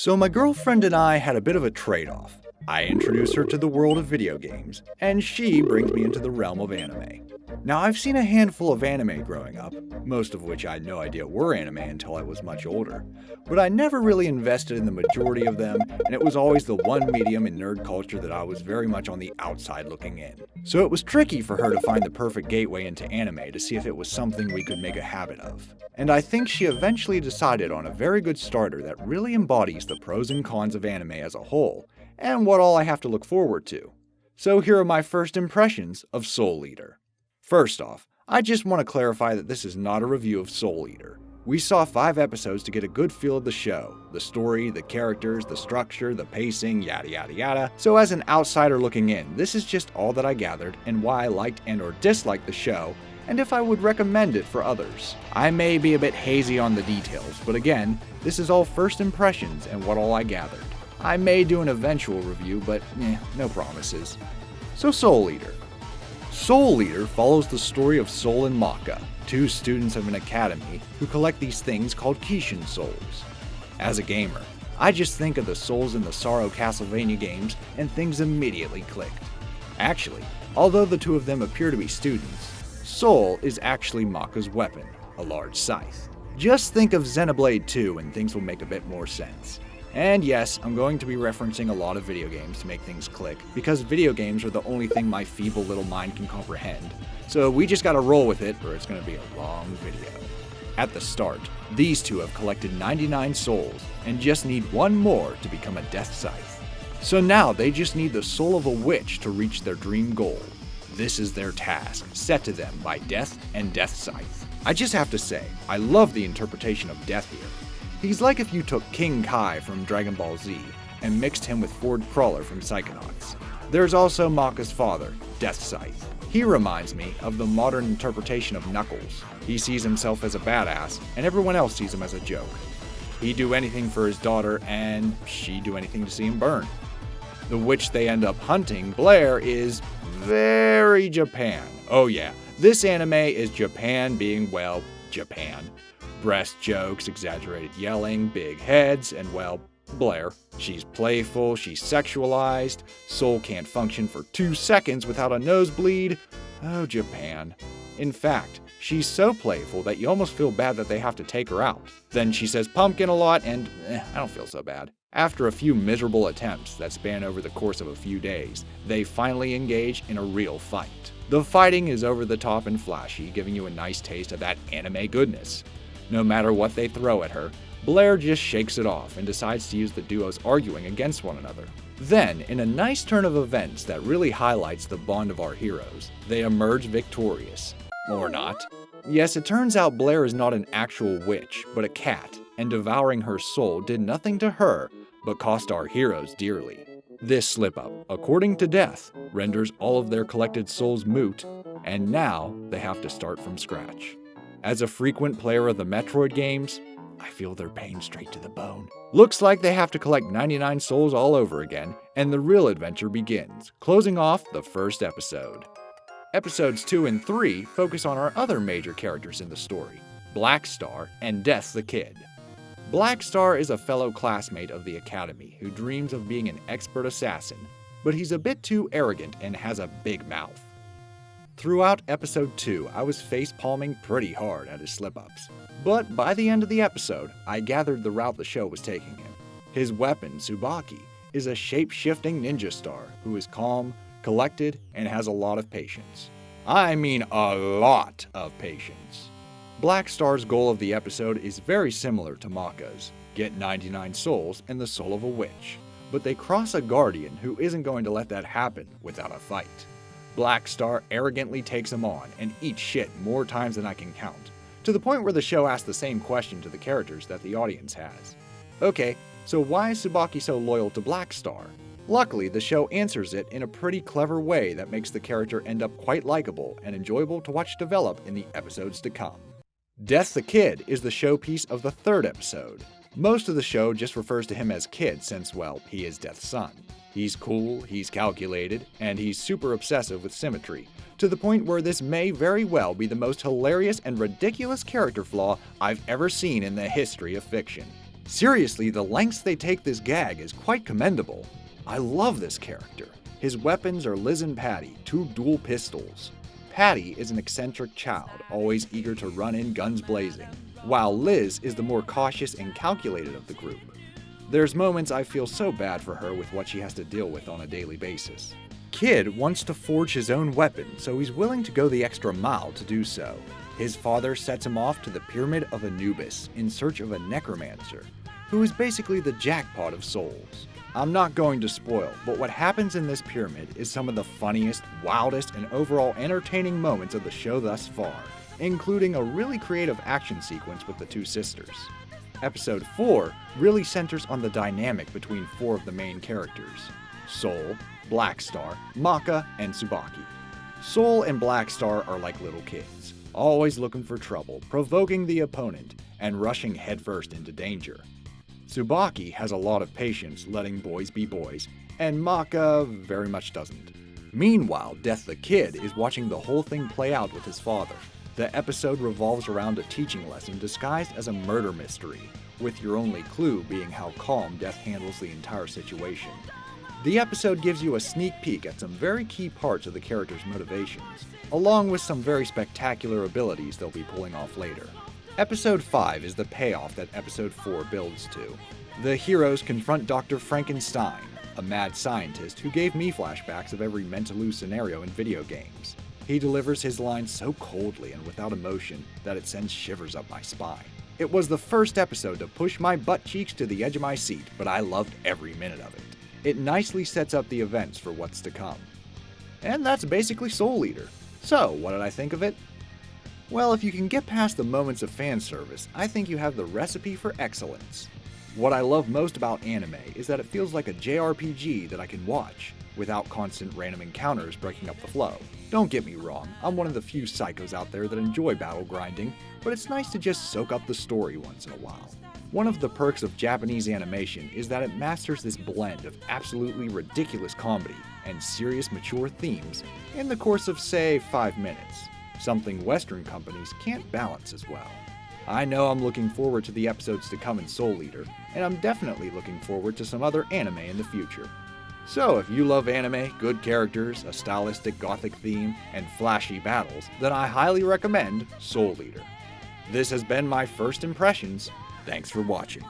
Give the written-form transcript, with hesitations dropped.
So my girlfriend and I had a bit of a trade-off. I introduce her to the world of video games, and she brings me into the realm of anime. Now, I've seen a handful of anime growing up, most of which I had no idea were anime until I was much older, but I never really invested in the majority of them, and it was always the one medium in nerd culture that I was very much on the outside looking in. So it was tricky for her to find the perfect gateway into anime to see if it was something we could make a habit of. And I think she eventually decided on a very good starter that really embodies the pros and cons of anime as a whole, and what all I have to look forward to. So here are my first impressions of Soul Eater. First off, I just want to clarify that this is not a review of Soul Eater. We saw 5 episodes to get a good feel of the show, the story, the characters, the structure, the pacing, yada yada yada. So as an outsider looking in, this is just all that I gathered and why I liked and or disliked the show, and if I would recommend it for others. I may be a bit hazy on the details, but again, this is all first impressions and what all I gathered. I may do an eventual review, but no promises. So Soul Eater. Soul Eater follows the story of Soul and Maka, 2 students of an academy who collect these things called Kishin souls. As a gamer, I just think of the souls in the Sorrow Castlevania games and things immediately clicked. Actually, although the 2 of them appear to be students, Soul is actually Maka's weapon, a large scythe. Just think of Xenoblade 2 and things will make a bit more sense. And yes, I'm going to be referencing a lot of video games to make things click, because video games are the only thing my feeble little mind can comprehend. So we just gotta roll with it, or it's gonna be a long video. At the start, these 2 have collected 99 souls, and just need 1 more to become a Death Scythe. So now they just need the soul of a witch to reach their dream goal. This is their task, set to them by Death and Death Scythe. I just have to say, I love the interpretation of Death here. He's like if you took King Kai from Dragon Ball Z and mixed him with Ford Crawler from Psychonauts. There's also Maka's father, Death Scythe. He reminds me of the modern interpretation of Knuckles. He sees himself as a badass, and everyone else sees him as a joke. He'd do anything for his daughter, and she'd do anything to see him burn. The witch they end up hunting, Blair, is very Japan. Oh yeah, this anime is Japan being, well, Japan. Breast jokes, exaggerated yelling, big heads, and well, Blair. She's playful, she's sexualized, Soul can't function for 2 seconds without a nosebleed. Oh, Japan. In fact, she's so playful that you almost feel bad that they have to take her out. Then she says pumpkin a lot and I don't feel so bad. After a few miserable attempts that span over the course of a few days, they finally engage in a real fight. The fighting is over the top and flashy, giving you a nice taste of that anime goodness. No matter what they throw at her, Blair just shakes it off and decides to use the duos arguing against one another. Then, in a nice turn of events that really highlights the bond of our heroes, they emerge victorious. Or not. Yes, it turns out Blair is not an actual witch, but a cat, and devouring her soul did nothing to her, but cost our heroes dearly. This slip-up, according to Death, renders all of their collected souls moot, and now they have to start from scratch. As a frequent player of the Metroid games, I feel their pain straight to the bone. Looks like they have to collect 99 souls all over again, and the real adventure begins, closing off the first episode. Episodes 2 and 3 focus on our other major characters in the story, Black Star and Death the Kid. Black Star is a fellow classmate of the Academy who dreams of being an expert assassin, but he's a bit too arrogant and has a big mouth. Throughout episode 2, I was face-palming pretty hard at his slip-ups. But by the end of the episode, I gathered the route the show was taking him. His weapon, Tsubaki, is a shape-shifting ninja star who is calm, collected, and has a lot of patience. I mean a lot of patience. Black Star's goal of the episode is very similar to Maka's, get 99 souls and the soul of a witch. But they cross a guardian who isn't going to let that happen without a fight. Black Star arrogantly takes him on and eats shit more times than I can count, to the point where the show asks the same question to the characters that the audience has. Okay, so why is Tsubaki so loyal to Black Star? Luckily, the show answers it in a pretty clever way that makes the character end up quite likable and enjoyable to watch develop in the episodes to come. Death the Kid is the showpiece of the 3rd episode. Most of the show just refers to him as Kid since, well, he is Death's son. He's cool, he's calculated, and he's super obsessive with symmetry, to the point where this may very well be the most hilarious and ridiculous character flaw I've ever seen in the history of fiction. Seriously, the lengths they take this gag is quite commendable. I love this character. His weapons are Liz and Patty, two dual pistols. Patty is an eccentric child, always eager to run in guns blazing, while Liz is the more cautious and calculated of the group. There's moments I feel so bad for her with what she has to deal with on a daily basis. Kid wants to forge his own weapon, so he's willing to go the extra mile to do so. His father sets him off to the Pyramid of Anubis in search of a necromancer, who is basically the jackpot of souls. I'm not going to spoil, but what happens in this pyramid is some of the funniest, wildest, and overall entertaining moments of the show thus far, including a really creative action sequence with the two sisters. Episode 4 really centers on the dynamic between 4 of the main characters: Soul, Blackstar, Maka, and Tsubaki. Soul and Blackstar are like little kids, always looking for trouble, provoking the opponent, and rushing headfirst into danger. Tsubaki has a lot of patience letting boys be boys, and Maka very much doesn't. Meanwhile, Death the Kid is watching the whole thing play out with his father. The episode revolves around a teaching lesson disguised as a murder mystery, with your only clue being how calm Death handles the entire situation. The episode gives you a sneak peek at some very key parts of the characters' motivations, along with some very spectacular abilities they'll be pulling off later. Episode 5 is the payoff that Episode 4 builds to. The heroes confront Dr. Frankenstein, a mad scientist who gave me flashbacks of every Mentaloo scenario in video games. He delivers his lines so coldly and without emotion that it sends shivers up my spine. It was the first episode to push my butt cheeks to the edge of my seat, but I loved every minute of it. It nicely sets up the events for what's to come. And that's basically Soul Eater. So, what did I think of it? Well, if you can get past the moments of fan service, I think you have the recipe for excellence. What I love most about anime is that it feels like a JRPG that I can watch, without constant random encounters breaking up the flow. Don't get me wrong, I'm one of the few psychos out there that enjoy battle grinding, but it's nice to just soak up the story once in a while. One of the perks of Japanese animation is that it masters this blend of absolutely ridiculous comedy and serious mature themes in the course of, say, 5 minutes. Something Western companies can't balance as well. I know I'm looking forward to the episodes to come in Soul Eater, and I'm definitely looking forward to some other anime in the future. So if you love anime, good characters, a stylistic gothic theme, and flashy battles, then I highly recommend Soul Eater. This has been my First Impressions. Thanks for watching.